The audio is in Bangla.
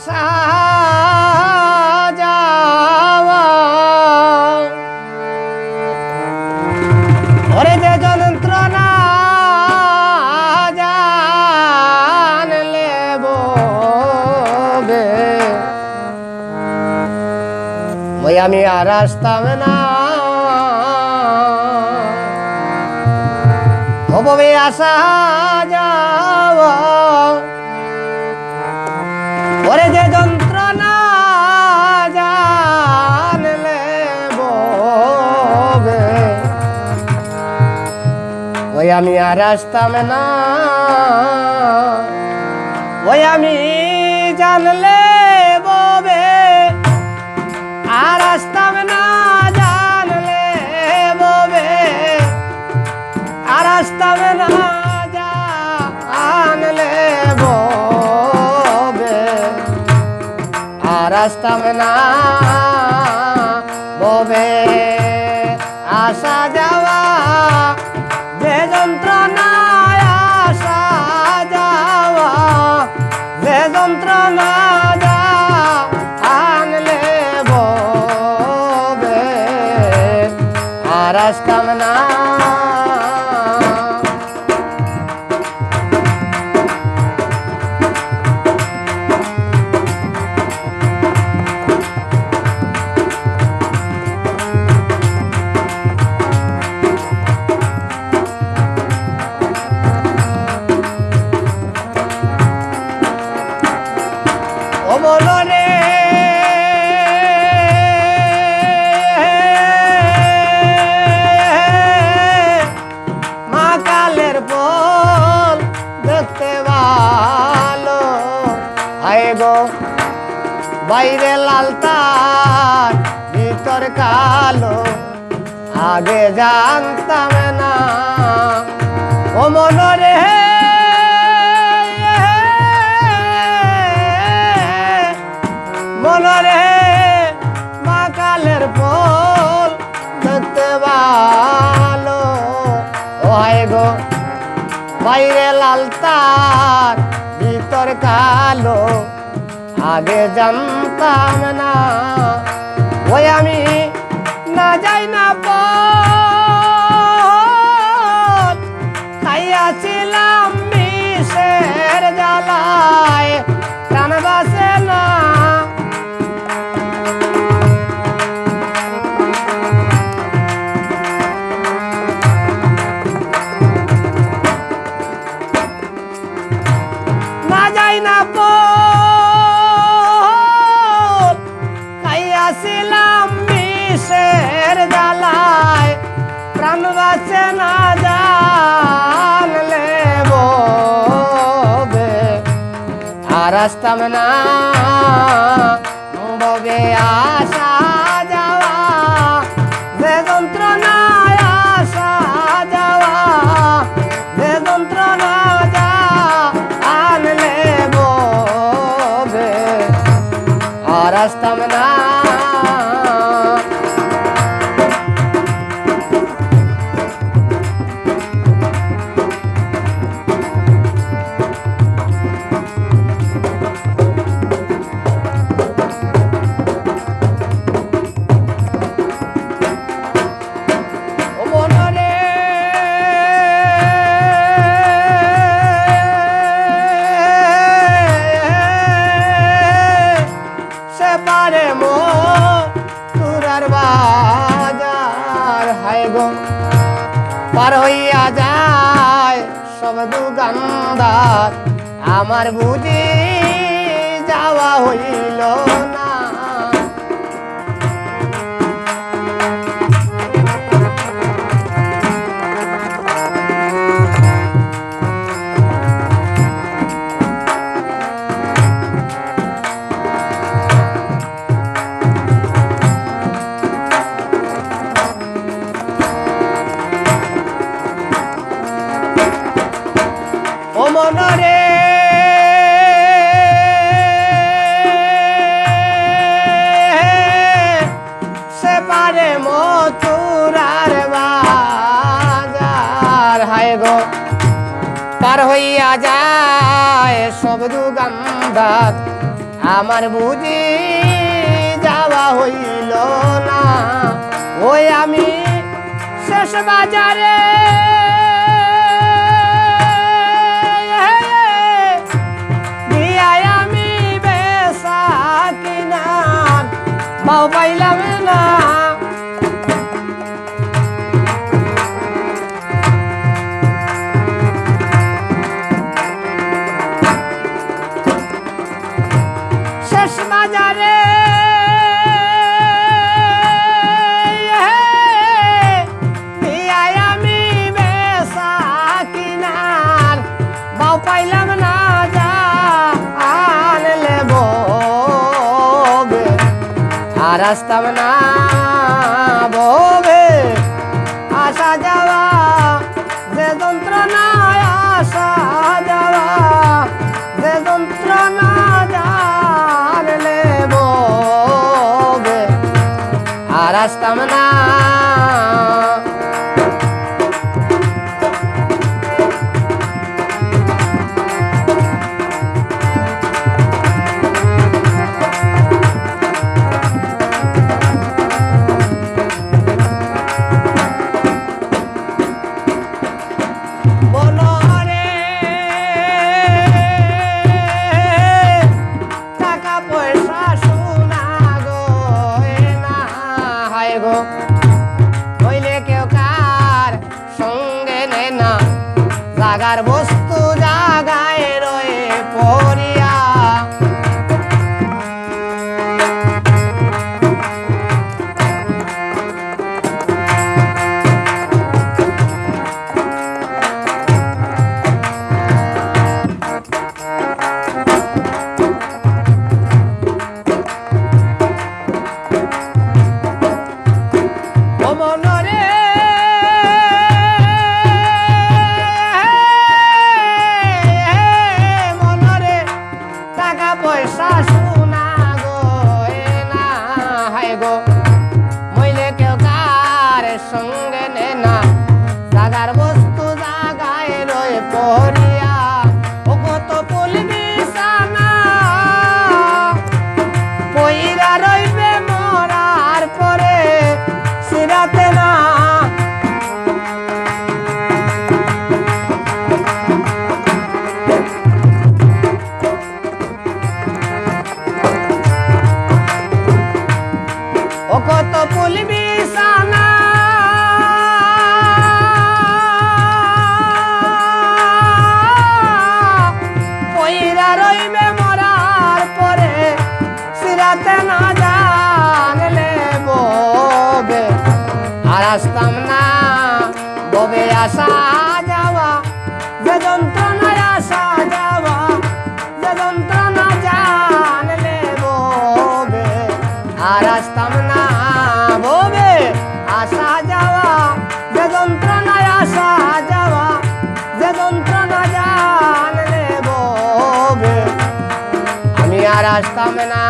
আসা যাওয়া ওরে যে যন্ত্রণা জানলে বে ওই আমি আর আসতাম না হবে আসা যাওয়া ওরে যে যন্ত্রণা জানলে বে ওই আমি আর আসতাম না ওই আমি জানলে ববে আর আসতাম না জানলে ববে আর আসতাম না জানলে ববে আর আসতাম না ববে আসা যাওয়া যে যন্ত্রণায় আসা যাওয়া যে যন্ত্রণা আনলে ববে আর আসতাম না মনরে মা কালের বল দেখতে ভালো আয় গো বাইরে লাল তার ভিতর কালো আগে জানতাম না ও মনরে মনরে মা কালের ফল দেখতে ভালো ও হায় গো বাইরে লাল তার ভিতর কালো আগে জানতাম না ওই আমি না যাই না পথ খাইয়াছিলাম বিষের জ্বালায় প্রাণ বাসে না না পথ খাইয়াছিলাম বিষের জ্বালায় প্রাণ বাঁচে না জানলে ববে আর আসতাম না ববে আসা যাওয়া যে যন্ত্রণায় আসা যাওয়া যে যন্ত্রণা আর আসতাম না পারে মো তুরার বাজার হায় গো পার হইয়া যায় সব দুগান্দার আমার বুঝি যাওয়া হইল না ও মনরে সে পারে মথুরার বাজার হায় গো পার হইয়া যায় সব দুগান্ধার আমার বুঝি যাওয়া হইল না, ওই আমি শেষ বাজারে দিয়াই আমি বেচা কিনার বাও পাইলাম না। শেষ বাজারে দিয়াই আমি বেচা কিনার বাও পাইলাম না, যা আনলে ববে আর আসতাম না ববে। আসা যাওয়া যে যন্ত্রণায়, আসা যাওয়া যে যন্ত্রণা, জানলে ববে আর আসতাম না। মনরে টাকা পয়সা সোনা গো না হয় গো, হইলে কেউ কার সঙ্গে নেয় না, জাগার বস্তু জাগায় রয়ে পড়িয়া। ও মনরে মনরে টাকা পয়সা সোনা গো না হয় গো, মইলে কেউ কার সঙ্গে নে না, জাগার বস্তু জাগায় রয়ে পড়িয়া। ও কত বলবি সানা পইরা রইবে মরার পরে সিরাতে না। ও কত বলবি সানা পইরা রইবে মরার পরে সিরাতে না, জানলে ববে আর আসতাম না ববে। আসা যাওয়া যে যন্ত্রণায়, আসা যাওয়া যে যন্ত্রণা, জানলে ববে আর আসতাম না ববে। আসা যাওয়া যে যন্ত্রণায়, আসা যাওয়া যে যন্ত্রণা, জানলে ববে আমি আর আসতাম না।